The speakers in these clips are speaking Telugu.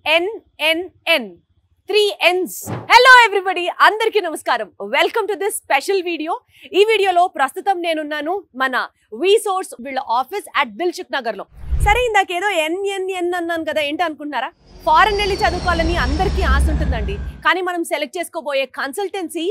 NNN. 3 N's. Hello everybody, అందరికీ నమస్కారం. Welcome to this special video. ఈ వీడియోలో ప్రస్తుతం నేనున్నాను మన వీసోర్స్ వీళ్ళ ఆఫీస్ అట్ దిల్సుఖ్ నగర్ లో. సరే, ఇందాకేదో NNN అన్నాను కదా, ఏంటి అనుకుంటున్నారా? ఫారెన్ వెళ్ళి చదువుకోవాలని అందరికీ ఆశ ఉంటుందండి. కానీ మనం సెలెక్ట్ చేసుకోబోయే కన్సల్టెన్సీ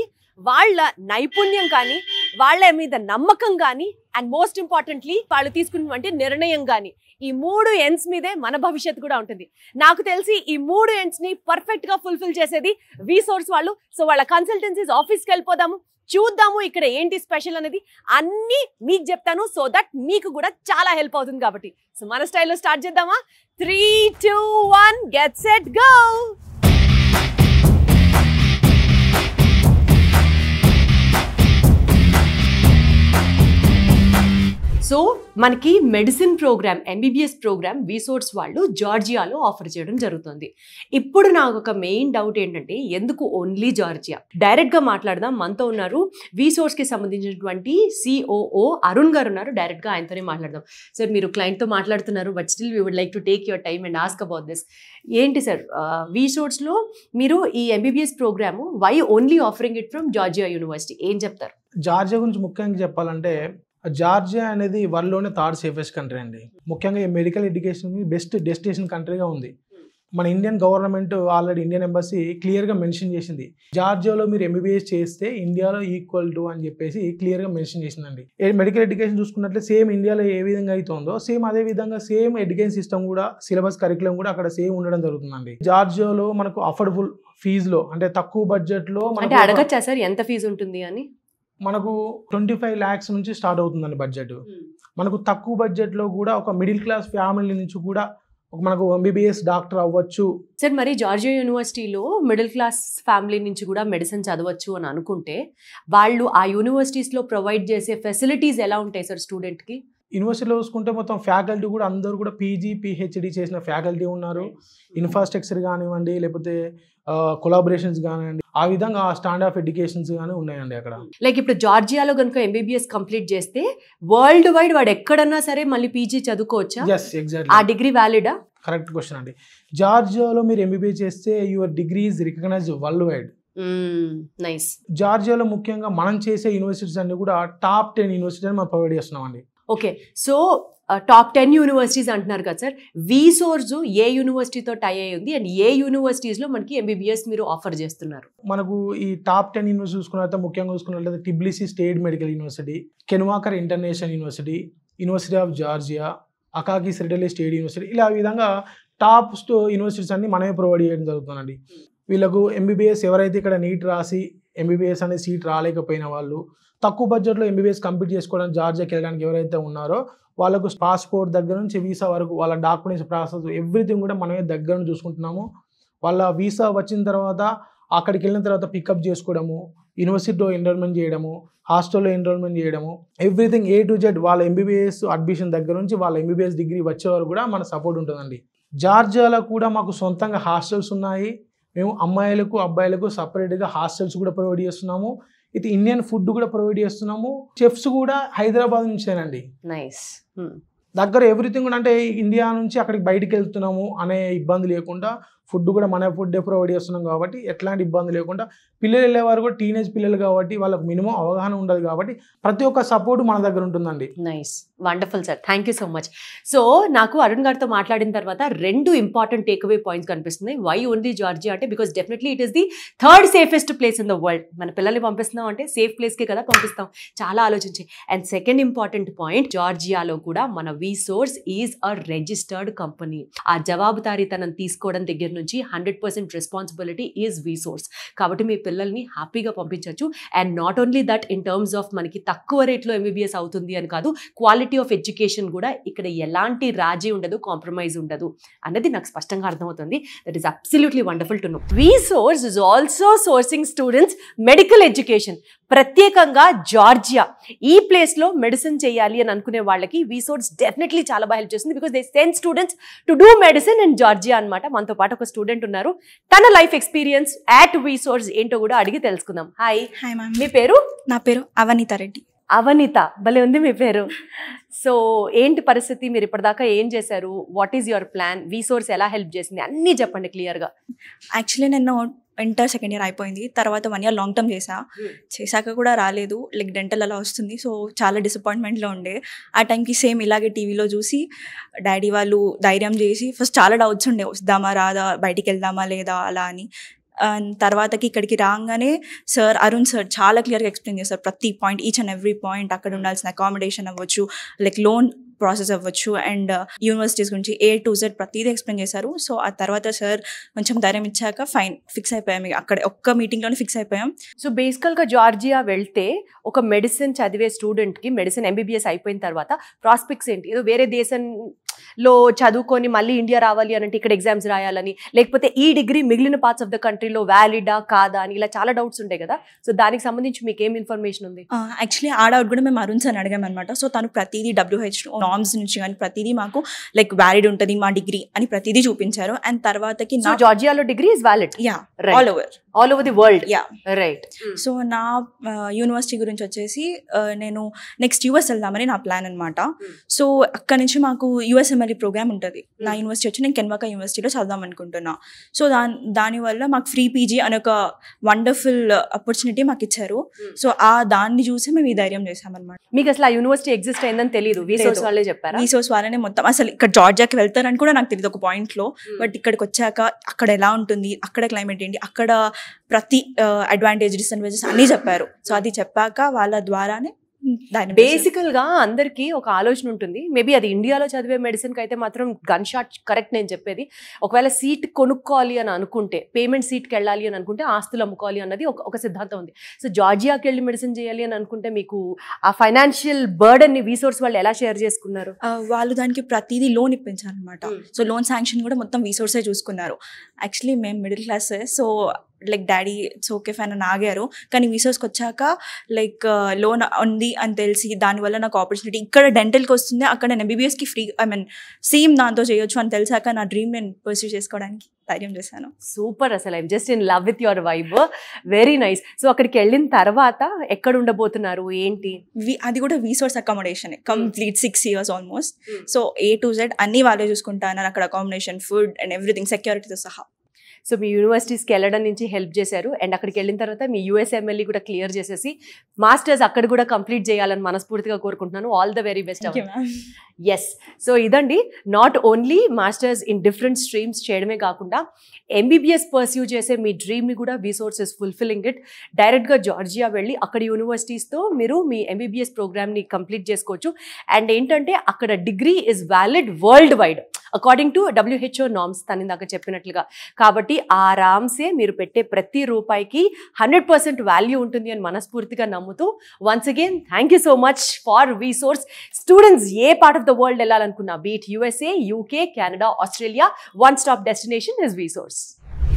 వాళ్ళ నైపుణ్యం కానీ, వాళ్ళ మీద నమ్మకం కానీ, అండ్ మోస్ట్ ఇంపార్టెంట్లీ వాళ్ళు తీసుకున్నటువంటి నిర్ణయం కానీ, ఈ 3 N's మీదే మన భవిష్యత్తు కూడా ఉంటుంది. నాకు తెలిసి ఈ 3 N's ని పర్ఫెక్ట్ గా ఫుల్ఫిల్ చేసేది వీసోర్స్ వాళ్ళు. సో వాళ్ళ కన్సల్టెన్సీస్ ఆఫీస్కి వెళ్ళిపోదాము, చూద్దాము ఇక్కడ ఏంటి స్పెషల్ అనేది అన్ని మీకు చెప్తాను. సో దట్ మీకు కూడా చాలా హెల్ప్ అవుతుంది కాబట్టి. సో మన స్టైల్లో స్టార్ట్ చేద్దామా? 3, 2, 1 గెట్ సెట్ గో. సో మనకి మెడిసిన్ ప్రోగ్రామ్, MBBS ప్రోగ్రామ్ వీసోర్స్ వాళ్ళు జార్జియాలో ఆఫర్ చేయడం జరుగుతుంది. ఇప్పుడు నాకు ఒక మెయిన్ డౌట్ ఏంటంటే, ఎందుకు ఓన్లీ జార్జియా? డైరెక్ట్గా మాట్లాడదాం. మనతో ఉన్నారు వీసోర్స్కి సంబంధించినటువంటి COO అరుణ్ గారు ఉన్నారు. డైరెక్ట్గా ఆయనతోనే మాట్లాడదాం. సార్, మీరు క్లయింట్తో మాట్లాడుతున్నారు, but still we would like to take your time and ask about this. ఏంటి సార్, వీసోర్స్లో మీరు ఈ MBBS program why only offering it from Georgia university, ఏం చెప్తారు? జార్జియా గురించి ముఖ్యంగా చెప్పాలంటే, జార్జియా అనేది వరల్డ్లోనే 3rd సేఫెస్ట్ కంట్రీ అండి. ముఖ్యంగా ఈ మెడికల్ ఎడ్యుకేషన్ బెస్ట్ డెస్టినేషన్ కంట్రీగా ఉంది. మన Indian government already Indian embassy క్లియర్గా మెన్షన్ చేసింది, జార్జియాలో మీరు MBBS చేస్తే ఇండియాలో ఈక్వల్ టు అని చెప్పేసి క్లియర్గా మెన్షన్ చేసిందండి. మెడికల్ ఎడ్యుకేషన్ చూసుకున్నట్లయితే సేమ్ ఇండియాలో ఏ విధంగా అయితే ఉందో సేమ్ అదే విధంగా సేమ్ ఎడ్యుకేషన్ సిస్టమ్ కూడా, సిలబస్ కరికులం కూడా అక్కడ సేమ్ ఉండడం జరుగుతుందండి. జార్జియాలో మనకు అఫోర్డబుల్ ఫీజులో, అంటే తక్కువ బడ్జెట్లో, అంటే అడగచ్చా సార్ ఎంత ఫీజు ఉంటుంది అని? మనకు 25 lakhs నుంచి స్టార్ట్ అవుతుందండి బడ్జెట్. మనకు తక్కువ బడ్జెట్లో కూడా ఒక మిడిల్ క్లాస్ ఫ్యామిలీ నుంచి కూడా మనకు MBBS డాక్టర్ అవ్వచ్చు. సార్, మరి జార్జియా యూనివర్సిటీలో మిడిల్ క్లాస్ ఫ్యామిలీ నుంచి కూడా మెడిసిన్ చదవచ్చు అని అనుకుంటే, వాళ్ళు ఆ యూనివర్సిటీస్లో ప్రొవైడ్ చేసే ఫెసిలిటీస్ ఎలా ఉంటాయి సార్ స్టూడెంట్కి? యూనివర్సిటీలో చూసుకుంటే మొత్తం ఫ్యాకల్టీ కూడా అందరూ కూడా PG, PhD చేసిన ఫ్యాకల్టీ ఉన్నారు. ఇన్ఫ్రాస్ట్రక్చర్ కానివ్వండి, లేకపోతే కొలాబరేషన్స్ కానివ్వండి, ఆ విధంగా స్టాండ్ ఆఫ్ ఎడ్యుకేషన్స్ కానీ ఉన్నాయండి అక్కడ. లైక్ ఇప్పుడు జార్జియాలో కనుక MBBS కంప్లీట్ చేస్తే వరల్డ్ వైడ్ వాడు ఎక్కడన్నా సరే మళ్ళీ PG చదువుకోవచ్చా? Yes, exactly. ఆ డిగ్రీ వ్యాలిడా? కరెక్ట్ క్వశ్చన్ అండి. జార్జియాలో మీరు MBBS చేస్తే your degree is recognised world wide. Nice. జార్జియాలో ముఖ్యంగా మనం చేసే యూనివర్సిటీస్ అన్ని కూడా టాప్ 10 యూనివర్సిటీస్ మనం ప్రొవైడ్ చేస్తున్నామండి. ఓకే, సో టాప్ 10 యూనివర్సిటీస్ అంటున్నారు కదా సార్, వీసోర్స్ ఏ యూనివర్సిటీతో టై అయ్యి ఉంది అండ్ ఏ యూనివర్సిటీస్లో మనకి MBBS మీరు ఆఫర్ చేస్తున్నారు? మనకు ఈ టాప్ 10 యూనివర్సిటీ చూసుకున్నట్లయితే ముఖ్యంగా చూసుకున్నట్లయితే Tbilisi state medical university, Ken Walker international university, university of Georgia, Akaki Tsereteli state university, ఇలా ఈ విధంగా టాప్ యూనివర్సిటీస్ అన్ని మనమే ప్రొవైడ్ చేయడం జరుగుతుందండి. వీళ్ళకు MBBS ఎవరైతే ఇక్కడ నీట్ రాసి MBBS అనే సీట్ రాలేకపోయిన వాళ్ళు, తక్కువ బడ్జెట్లో MBBS కంప్లీట్ చేసుకోవడానికి జార్జియాకి వెళ్ళడానికి ఎవరైతే ఉన్నారో వాళ్ళకు పాస్పోర్ట్ దగ్గర నుంచి వీసా వరకు వాళ్ళ డాక్యుమెంట్స్ ప్రాసెస్ ఎవ్రీథింగ్ కూడా మనమే దగ్గర నుంచి చూసుకుంటున్నాము. వాళ్ళ వీసా వచ్చిన తర్వాత అక్కడికి వెళ్ళిన తర్వాత పికప్ చేసుకోవడము, యూనివర్సిటీలో ఎన్రోల్మెంట్ చేయడము, హాస్టల్లో ఎన్రోల్మెంట్ చేయడము, ఎవ్రీథింగ్ A to Z వాళ్ళ MBBS అడ్మిషన్ దగ్గర నుంచి వాళ్ళ MBBS డిగ్రీ వచ్చే వరకు కూడా మన సపోర్ట్ ఉంటుందండి. జార్జియాలో కూడా మాకు సొంతంగా హాస్టల్స్ ఉన్నాయి. మేము అమ్మాయిలకు అబ్బాయిలకు సపరేట్గా హాస్టల్స్ కూడా ప్రొవైడ్ చేస్తున్నాము. ఇది ఇండియన్ ఫుడ్ కూడా ప్రొవైడ్ చేస్తున్నాము. చెఫ్స్ కూడా హైదరాబాద్ నుంచేనండి. నైస్. దగ్గర ఎవ్రీథింగ్ కూడా, అంటే ఇండియా నుంచి అక్కడికి బయటికి వెళ్తున్నాము అనే ఇబ్బంది లేకుండా ఫుడ్ కూడా మన ఫుడ్డే ప్రొవైడ్ చేస్తున్నాం కాబట్టి ఎట్లాంటి ఇబ్బంది లేకుండా, పిల్లలు వెళ్ళేవారు కూడా టీనేజ్ పిల్లలు కాబట్టి వాళ్ళకు మినిమం అవగాహన ఉండదు కాబట్టి ప్రతి ఒక్క సపోర్ట్ మన దగ్గర ఉంటుందండి. Nice, wonderful sir, thank you so much. So నాకు అరుణ్ గారితో మాట్లాడిన తర్వాత 2 ఇంపార్టెంట్ టేక్అవే పాయింట్స్ కనిపిస్తున్నాయి. వై ఓన్లీ జార్జియా అంటే, because definitely it is the 3rd safest place in the world. మన పిల్లల్ని పంపిస్తున్నాం అంటే సేఫ్ ప్లేస్కే కదా పంపిస్తాం, చాలా ఆలోచించి. అండ్ సెకండ్ ఇంపార్టెంట్ పాయింట్, జార్జియాలో కూడా మన వీసోర్స్ ఈజ్ అ రిజిస్టర్డ్ కంపెనీ. ఆ జవాబుదారీతనం తీసుకోవడం దగ్గర నుంచి 100% రెస్పాన్సిబిలిటీ ఈజ్ వీసోర్స్. కాబట్టి మీ పిల్లల్ని హ్యాపీగా పంపించవచ్చు. And not only that, in terms of మనకి తక్కువ రేట్లో MBBS అవుతుంది అని కాదు, క్వాలిటీ ఆఫ్ ఎడ్యుకేషన్ కూడా ఇక్కడ ఎలాంటి రాజీ ఉండదు, కాంప్రమైజ్ ఉండదు అన్నది నాకు స్పష్టంగా అర్థమవుతుంది. That is absolutely wonderful to know. వీసోర్స్ is also sourcing students medical education. ప్రత్యేకంగా జార్జియా ఈ ప్లేస్లో మెడిసిన్ చేయాలి అని అనుకునే వాళ్ళకి వీసోర్స్ డెఫినెట్లీ చాలా బాగా హెల్ప్ చేస్తుంది. Because they send students to do medicine in Georgia అనమాట. మనతో పాటు ఒక స్టూడెంట్ ఉన్నారు, తన లైఫ్ ఎక్స్పీరియన్స్ అట్ వీసోర్స్ ఏంటో కూడా అడిగి తెలుసుకుందాం. హాయ్. Hi ma'am. మీ పేరు? నా పేరు అవనీత రెడ్డి. అవనిత, భలే ఉంది మీ పేరు. సో ఏంటి పరిస్థితి, మీరు ఇప్పటిదాకా ఏం చేశారు, వాట్ ఈస్ యువర్ ప్లాన్, వీసోర్స్ ఎలా హెల్ప్ చేసింది అన్నీ చెప్పండి క్లియర్గా. యాక్చువల్లీ నేను ఇంటర్ సెకండ్ ఇయర్ అయిపోయింది, తర్వాత 1 year లాంగ్ టర్మ్ చేశాక కూడా రాలేదు, లైక్ డెంటల్ అలా వస్తుంది. సో చాలా డిసప్పాయింట్మెంట్లో ఉండే. ఆ టైంకి సేమ్ ఇలాగే టీవీలో చూసి డాడీ వాళ్ళు ధైర్యం చేసి, ఫస్ట్ చాలా డౌట్స్ ఉండే, వద్దామా రాదా, బయటికి వెళ్దామా లేదా అలా అని. తర్వాతకి ఇక్కడికి రాగానే సార్ అరుణ్ సార్ చాలా క్లియర్గా ఎక్స్ప్లెయిన్ చేస్తారు ప్రతి point, each and every point. అక్కడ ఉండాల్సిన అకామిడేషన్ అవ్వచ్చు, లైక్ లోన్ ప్రాసెస్ అవ్వచ్చు, అండ్ యూనివర్సిటీస్ గురించి A to Z ప్రతిదీ ఎక్స్ప్లెయిన్ చేశారు. సో ఆ తర్వాత సార్ కొంచెం ధైర్యం ఇచ్చాక ఫైన్ ఫిక్స్ అయిపోయాం, అక్కడ ఒక్క మీటింగ్లోనే ఫిక్స్ అయిపోయాం. సో బేసికల్గా జార్జియా వెళ్తే ఒక మెడిసిన్ చదివే స్టూడెంట్కి, మెడిసిన్ MBBS అయిపోయిన తర్వాత ప్రాస్పెక్ట్స్ ఏంటి, ఏదో వేరే దేశంలో చదువుకొని మళ్ళీ ఇండియా రావాలి అని అంటే ఇక్కడ ఎగ్జామ్స్ రాయాలని, లేకపోతే ఈ డిగ్రీ మిగిలిన పార్ట్స్ ఆఫ్ ద కంట్రీలో వ్యాలిడా కాదా అని ఇలా చాలా డౌట్స్ ఉంటాయి కదా. సో దానికి సంబంధించి మీకు ఏం ఇన్ఫర్మేషన్ ఉంది? యాక్చువల్లీ ఆ డౌట్ కూడా మేము అరుణ్ సార్ అడిగాం అనమాట. సో తను ప్రతిదీ WHO నార్మ్స్ నుంచి కానీ ప్రతిదీ మాకు లైక్ వ్యాలిడ్ ఉంటుంది మా డిగ్రీ అని ప్రతిదీ చూపించారు. అండ్ తర్వాతకి జార్జియాలో degree is valid all over the world. Right. So నా యూనివర్సిటీ గురించి వచ్చేసి నేను నెక్స్ట్ US వెళ్దామని నా ప్లాన్ అనమాట. సో అక్కడ నుంచి మాకు USMLE ప్రోగ్రామ్ ఉంటుంది. నా యూనివర్సిటీ వచ్చి నేను కెన్వాకా యూనివర్సిటీలో చదువుదాం అనుకుంటున్నా. సో దానివల్ల మాకు ఫ్రీ PG అనే ఒక వండర్ఫుల్ ఆపర్చునిటీ మాకు ఇచ్చారు. సో దాన్ని చూసి మేము ఈ ధైర్యం చేసామన్నమాట. మీకు అసలు ఆ యూనివర్సిటీ ఎగ్జిస్ట్ అయిందని తెలియదు, వీసోర్స్ వాళ్ళే చెప్పారు. వీసోర్స్ వాళ్ళనే మొత్తం, అసలు ఇక్కడ జార్జియాకి వెళ్తారని కూడా నాకు తెలియదు ఒక పాయింట్లో. బట్ ఇక్కడికి వచ్చాక అక్కడ ఎలా ఉంటుంది, అక్కడ క్లైమేట్ ఏంటి, అక్కడ ప్రతి అడ్వాంటేజ్ డిసడ్వాంటేజెస్ అన్నీ చెప్పారు. సో అది చెప్పాక వాళ్ళ ద్వారానే బేసికల్ గా అందరికి ఒక ఆలోచన ఉంటుంది. మేబీ అది ఇండియాలో చదివే మెడిసిన్ కి అయితే మాత్రం గన్ షాట్ కరెక్ట్. నేను చెప్పేది, ఒకవేళ సీట్ కొనుక్కోవాలి అని అనుకుంటే, పేమెంట్ సీట్కి వెళ్ళాలి అని అనుకుంటే ఆస్తులు అమ్ముకోవాలి అన్నది ఒక సిద్ధాంతం ఉంది. సో జార్జియాకి వెళ్ళి మెడిసిన్ చేయాలి అని అనుకుంటే మీకు ఆ ఫైనాన్షియల్ బర్డన్ ని వీసోర్స్ వాళ్ళు ఎలా షేర్ చేసుకున్నారు? వాళ్ళు దానికి ప్రతిదీ లోన్ ఇప్పించారు అనమాట. సో లోన్ శాంక్షన్ కూడా మొత్తం వీసోర్సే చూసుకున్నారు. యాక్చువల్లీ మేము middle class, so like daddy it's okay fine అని ఆగారు. కానీ వీసోర్స్కి వచ్చాక లైక్ లోన్ ఉంది అని తెలిసి దానివల్ల నాకు ఆపర్చునిటీ ఇక్కడ డెంటల్కి వస్తుంది, అక్కడ నేను MBBSకి ఫ్రీ సేమ్ దాంతో చేయొచ్చు అని తెలిసాక నా డ్రీమ్ నేను పర్సూ చేసుకోవడానికి ధైర్యం చేశాను. సూపర్, అసలు I'm just in love with your vibe, very nice. So అక్కడికి వెళ్ళిన తర్వాత ఎక్కడ ఉండబోతున్నారు ఏంటి? అది కూడా VSource accommodation complete 6 years almost. So A to Z అన్ని వాళ్ళే చూసుకుంటాను, అక్కడ అకామిడేషన్, ఫుడ్ అండ్ ఎవ్రీథింగ్, సెక్యూరిటీతో సహా. సో మీ యూనివర్సిటీస్కి వెళ్ళడం నుంచి హెల్ప్ చేశారు, అండ్ అక్కడికి వెళ్ళిన తర్వాత మీ USMLE కూడా క్లియర్ చేసేసి మాస్టర్స్ అక్కడ కూడా కంప్లీట్ చేయాలని మనస్ఫూర్తిగా కోరుకుంటున్నాను. All the very best. Yes. So ఇదండి, not only masters in different streams చేయడమే కాకుండా MBBS పర్స్యూ చేసే మీ డ్రీమ్ని కూడా వీసోర్సెస్ ఫుల్ఫిల్లింగ్ ఇట్. డైరెక్ట్గా జార్జియా వెళ్ళి అక్కడ యూనివర్సిటీస్తో మీరు మీ MBBS ప్రోగ్రామ్ని కంప్లీట్ చేసుకోవచ్చు. అండ్ ఏంటంటే అక్కడ degree is valid world wide according to WHO norms, తను ఇందాక చెప్పినట్లుగా. కాబట్టి ఆరామ్సే మీరు పెట్టే ప్రతి రూపాయికి 100% వాల్యూ ఉంటుంది అని మనస్ఫూర్తిగా నమ్ముతూ, once again thank you so much for VSource. Students ఏ పార్ట్ ఆఫ్ ద వరల్డ్ వెళ్ళాలనుకున్నా, be it USA, UK, Canada, Australia, one stop destination is VSource.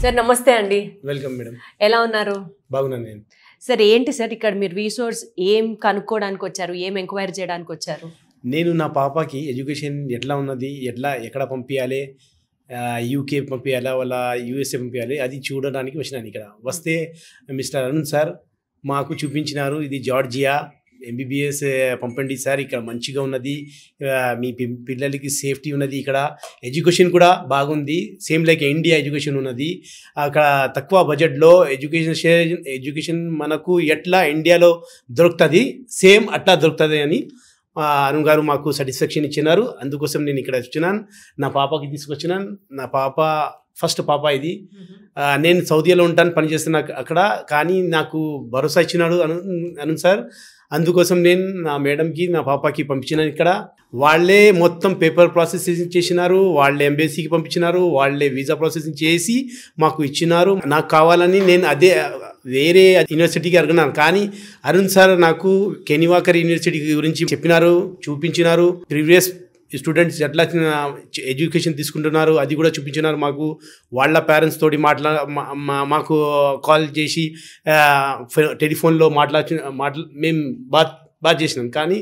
Sir నమస్తే అండి. Welcome madam. ఎలా ఉన్నారు? బాగున్నాను నేను. సార్ ఏంటి సార్ ఇక్కడ మీరు వీసోర్స్ ఏం కనుక్కోవడానికి వచ్చారు, ఏం ఎంక్వైరీ చేయడానికి వచ్చారు? నేను నా పాపకి ఎడ్యుకేషన్ ఎట్లా ఉన్నది, ఎక్కడ పంపించాలి, UK పంపించాలా వాళ్ళ USA పంపించాలి, అది చూడడానికి వచ్చినాను. ఇక్కడ వస్తే మిస్టర్ అరుణ్ సార్ మాకు చూపించినారు, ఇది జార్జియా MBBS పంపండి సార్, ఇక్కడ మంచిగా ఉన్నది, మీ పిల్లలకి సేఫ్టీ ఉన్నది, ఇక్కడ ఎడ్యుకేషన్ కూడా బాగుంది, సేమ్ లైక్ ఇండియా ఎడ్యుకేషన్ ఉన్నది, అక్కడ తక్కువ బడ్జెట్లో ఎడ్యుకేషన్ మనకు ఎట్లా ఇండియాలో దొరుకుతుంది సేమ్ అట్లా దొరుకుతుంది అని అరుణ్ గారు మాకు సాటిస్ఫాక్షన్ ఇచ్చినారు. అందుకోసం నేను ఇక్కడ వచ్చినాను, నా పాపకి తీసుకొచ్చినాను. నా పాప ఫస్ట్ పాప ఇది. నేను సౌదీలో ఉంటాను, పనిచేస్తున్నా అక్కడ, కానీ నాకు భరోసా ఇచ్చినాడు అరుణ్ సార్. అందుకోసం నేను నా మేడంకి నా పాపకి పంపించినాను. ఇక్కడ వాళ్ళే మొత్తం పేపర్ ప్రాసెసింగ్ చేసినారు, వాళ్ళే ఎంబసీకి పంపించినారు, వాళ్ళే వీసా ప్రాసెసింగ్ చేసి మాకు ఇచ్చినారు. నాకు కావాలని నేను అదే వేరే యూనివర్సిటీకి అడిగినాను, కానీ అరుణ్ సార్ నాకు కెన్వాకర్ యూనివర్సిటీ గురించి చెప్పినారు, చూపించినారు. ప్రీవియస్ స్టూడెంట్స్ ఎట్లా ఎడ్యుకేషన్ తీసుకుంటున్నారు అది కూడా చూపించినారు మాకు. వాళ్ళ పేరెంట్స్ తోటి మాకు కాల్ చేసి టెలిఫోన్లో మేము బాగా చేసినాం. కానీ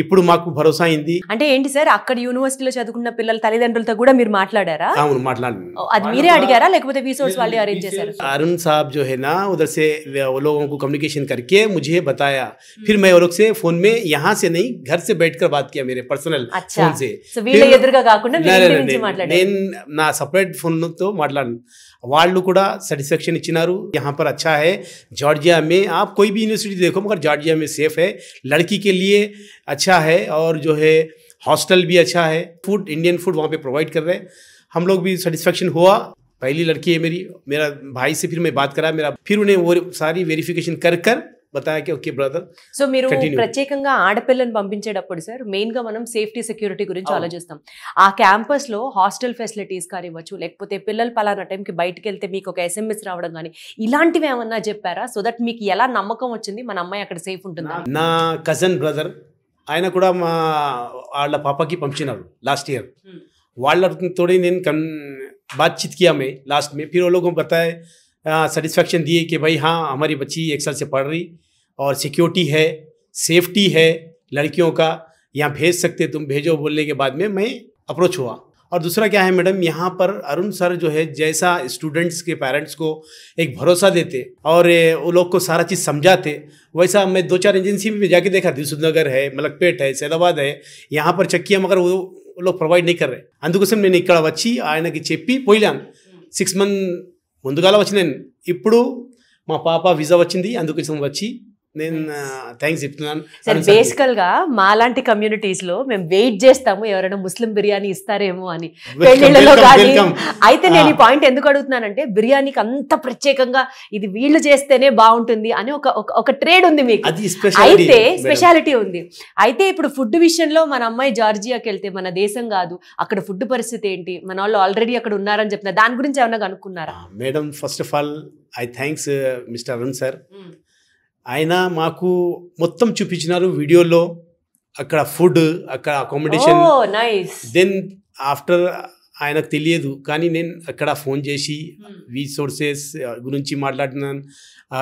ఇప్పుడు మాకు భరోసా అయింది. అంటే ఏంటి సార్, అక్కడ యూనివర్సిటీలో చదువుకున్న పిల్లల తల్లిదండ్రులతో కూడా మీరు మాట్లాడారా? అవును, మాట్లాడినాం. అది మీరే అడిగారా లేకపోతే वीसोर्स वाले अरेंज చేశారు? अरुण साहब जो है ना उधर से वो लोगों को कम्युनिकेशन करके मुझे बताया, फिर मैं वो लोग से फोन में यहाँ से नहीं घर से बैठकर बात किया मेरे पर्सनल फोन से. సో వీళ్ళ ఎదురుగా కాకుండా మీ ఇంటి నుంచి మాట్లాడారు. నేను నా సెపరేట్ ఫోన్తో మాట్లాడాను. వాళ్ళు కూడా సాటిస్ఫैक्शन ఇచ్చినారు. यहाँ पर अच्छा है जॉर्जिया में, आप कोई भी यूनिवर्सिटी देखो मगर जॉर्जिया में सेफ है, लड़की के लिए अच्छा है और जो है हॉस्टल भी अच्छा है, फूड इंडियन फूड वहाँ पे प्रोवाइड कर रहे हैं. हम लोग भी सेटिस्फेक्शन हुआ. पहली लड़की है मेरी, मेरा भाई से फिर मैं बात करा, मेरा फिर उन्हें वो सारी वेरिफिकेशन कर बताया कि ओके ब्रदर. సో మీరు ప్రత్యేకంగా ఆడపిల్లని పంపించేటప్పుడు సార్ మెయిన్ గా మనం సేఫ్టీ సెక్యూరిటీ గురించి ఆలోచిస్తాం. ఆ క్యాంపస్ లో హాస్టల్ ఫెసిలిటీస్ కానివ్వచ్చు, లేకపోతే పిల్లలు పలానా టైంకి బయటకు వెళ్తే మీకు ఒక SMS రావడం కానీ ఇలాంటివి ఏమన్నా చెప్పారా? సో దట్ మీకు ఎలా నమ్మకం వచ్చింది మన అమ్మాయి అక్కడ సేఫ్ ఉంటుందా? నా కజన్ బ్రదర్ ఆయన కూడా మా వాళ్ళ పాపకి పంపించినారు లాస్ట్ ఇయర్. వాళ్ళతో నేను बातचीत किया मैं लास्ट में, फिर वो लोगों को बताया, सेटिस्फेक्शन दिए कि भाई हाँ हमारी बच्ची 1 साल से पढ़ रही और सिक्योरिटी है, सेफ्टी है, लड़कियों का यहाँ भेज सकते, तुम भेजो बोलने के बाद में मैं अप्रोच हुआ. और दूसरा क्या है मैडम, यहाँ पर अरुण सर जो है जैसा स्टूडेंट्स के पेरेंट्स को एक भरोसा देते और वो लोग को सारा चीज़ समझाते, वैसा मैं 2-4 एजेंसी में जाके देखा, दिलसुखनगर है, मलकपेट है, सैदाबाद है, यहाँ पर चक्किया मगर वो लोग ప్రొవైడ్ नहीं कर रहे. అందుకోసం నేను ఇక్కడ వచ్చి ఆయనకి చెప్పి పోయిలాను. 6 months ముందుగాల వచ్చి నేను ఇప్పుడు మా పాప వీసా వచ్చింది, అందుకోసం వచ్చి నేను థ్యాంక్స్ చెప్తున్నాను. సార్ బేసికల్ గా మాలాంటి కమ్యూనిటీస్ లో మేము వెయిట్ చేస్తాము ఎవరైనా ముస్లిం బిర్యానీ ఇస్తారేమో అని పెళ్లిళ్ళలో కానీ. అయితే నేను ఈ పాయింట్ ఎందుకు అడుగుతున్నానంటే బిర్యానీకి అంత ప్రత్యేకంగా ఇది వీళ్ళు చేస్తేనే బాగుంటుంది అని ఒక ట్రేడ్ ఉంది మీకు, అయితే స్పెషాలిటీ ఉంది. అయితే ఇప్పుడు ఫుడ్ విషయంలో మన అమ్మాయి జార్జియాకి వెళ్తే మన దేశం కాదు, అక్కడ ఫుడ్ పరిస్థితి ఏంటి? మన వాళ్ళు ఆల్రెడీ అక్కడ ఉన్నారని చెప్తున్నారు, దాని గురించి ఏమన్నా కనుక్కున్నారా? Madam first of all I thanks mister Arun sir. ఆయన మాకు మొత్తం చూపించినారు వీడియోలో, అక్కడ ఫుడ్, అక్కడ అకామిడేషన్. దెన్ ఆఫ్టర్ ఆయనకు తెలియదు కానీ నేను అక్కడ ఫోన్ చేసి రీసోర్సెస్ గురించి మాట్లాడినాను.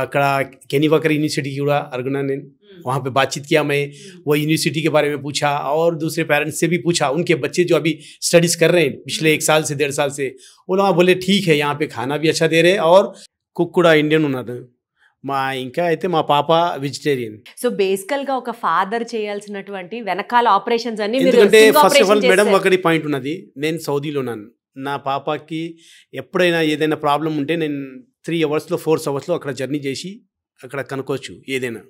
అక్కడ కెనివాకర్ यूनिवर्सिटी की కూడా అడిగినాను నేను. वहाँ पे बातचीत किया मैं, वो यूनिवर्सिटी के बारे में पूछा और दूसरे पेरेंट्स से भी पूछा, उनके बच्चे जो अभी स्टडीज़ कर रहे हैं पिछले 1 साल से 1.5 साल से, वो लोग बोले ठीक है यहाँ पे खाना भी अच्छा दे रहे और कुक కూడా ఇండియన్ ఉన్నారు. మా ఇంకా అయితే మా పాప వెజిటేరియన్. సో బేసికల్ గా ఒక ఫాదర్ చేయాల్సినటువంటి వెనకాల ఆపరేషన్స్ అన్ని మీరు ఎందుకంటే ఫస్ట్ ఆఫ్ ఆల్ మేడం ఒకటి పాయింట్ ఉన్నది, నేను సౌదీలో ఉన్నాను. నా పాపకి ఎప్పుడైనా ఏదైనా ప్రాబ్లం ఉంటే నేను 3 hours 4 hours అక్కడ జర్నీ చేసి అక్కడ కనుక్కోవచ్చు ఏదైనా.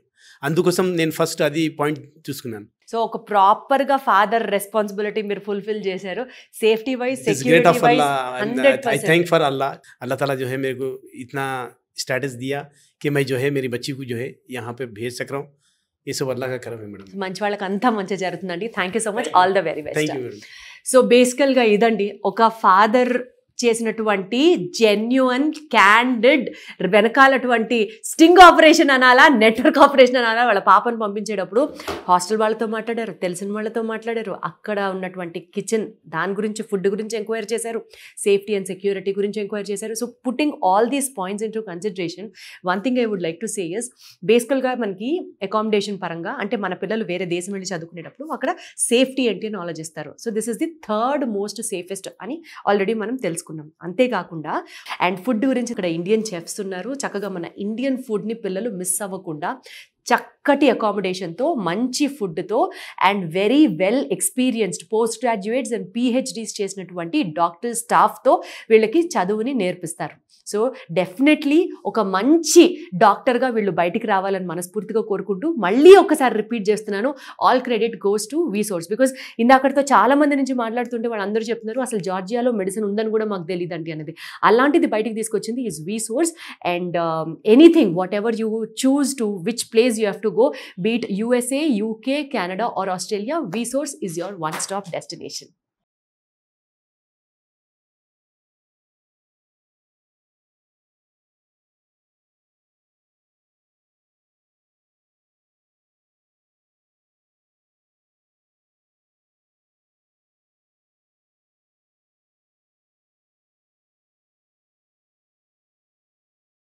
అందుకోసం నేను ఫస్ట్ అది పాయింట్ చూసుకున్నాను. సో ఒక ప్రాపర్ గా ఫాదర్ రెస్పాన్సిబిలిటీ మీరు ఫుల్ఫిల్ చేశారు. Safety wise, security wise 100%. I thank for अल्लाह. अल्लाह ताला जो है मेरे को इतना स्टेटस दिया कि मैं जो है मेरी बच्ची को जो है यहाँ पे भेज सक रहा हूँ. ये सब अल्लाह का करम है मैडम. మంచి వాళ్ళకి అంతా మంచి జరుగుతుందండి. Thank you so much, all the very best. Thank you madam. So బేసికల్ గా ఇదండి ఒక ఫాదర్ చేసినటువంటి జెన్యున్ క్యాండిడ్ వెనకాలటువంటి స్టింగ్ ఆపరేషన్ అనాలా, నెట్వర్క్ ఆపరేషన్ అనాలా. వాళ్ళ పాపను పంపించేటప్పుడు హాస్టల్ వాళ్ళతో మాట్లాడారు, తెలిసిన వాళ్ళతో మాట్లాడారు, అక్కడ ఉన్నటువంటి కిచెన్ దాని గురించి, ఫుడ్ గురించి ఎంక్వైరీ చేశారు, సేఫ్టీ అండ్ సెక్యూరిటీ గురించి ఎంక్వైరీ చేశారు. So putting all these points in to consideration, one thing I would like to say is బేసికల్గా మనకి అకామిడేషన్ పరంగా అంటే మన పిల్లలు వేరే దేశం వెళ్ళి చదువుకునేటప్పుడు అక్కడ సేఫ్టీ ఏంటి అని ఆలోచిస్తారు. So this is the 3rd most safest అని ఆల్రెడీ మనం తెలుసుకున్నాం. అంతేకాకుండా అండ్ ఫుడ్ గురించి ఇక్కడ ఇండియన్ చెఫ్స్ ఉన్నారు. చక్కగా మన ఇండియన్ ఫుడ్ని పిల్లలు మిస్ అవ్వకుండా చక్కటి అకామిడేషన్తో, మంచి ఫుడ్తో and very well experienced post graduates and PhDs చేసినటువంటి డాక్టర్ స్టాఫ్తో వీళ్ళకి చదువుని నేర్పిస్తారు. సో డెఫినెట్లీ ఒక మంచి డాక్టర్గా వీళ్ళు బయటికి రావాలని మనస్ఫూర్తిగా కోరుకుంటూ మళ్ళీ ఒకసారి రిపీట్ చేస్తున్నాను, all credit goes to VSource. Because ఇందాకటితో చాలా మంది నుంచి మాట్లాడుతుంటే వాళ్ళందరూ చెప్తున్నారు అసలు జార్జియాలో మెడిసిన్ ఉందని కూడా మాకు తెలియదండి అనేది. అలాంటిది బయటికి తీసుకొచ్చింది is వీసోర్స్. And anything what ever you choose to which place you have to go, be it USA, UK, Canada or Australia, VSource is your one-stop destination.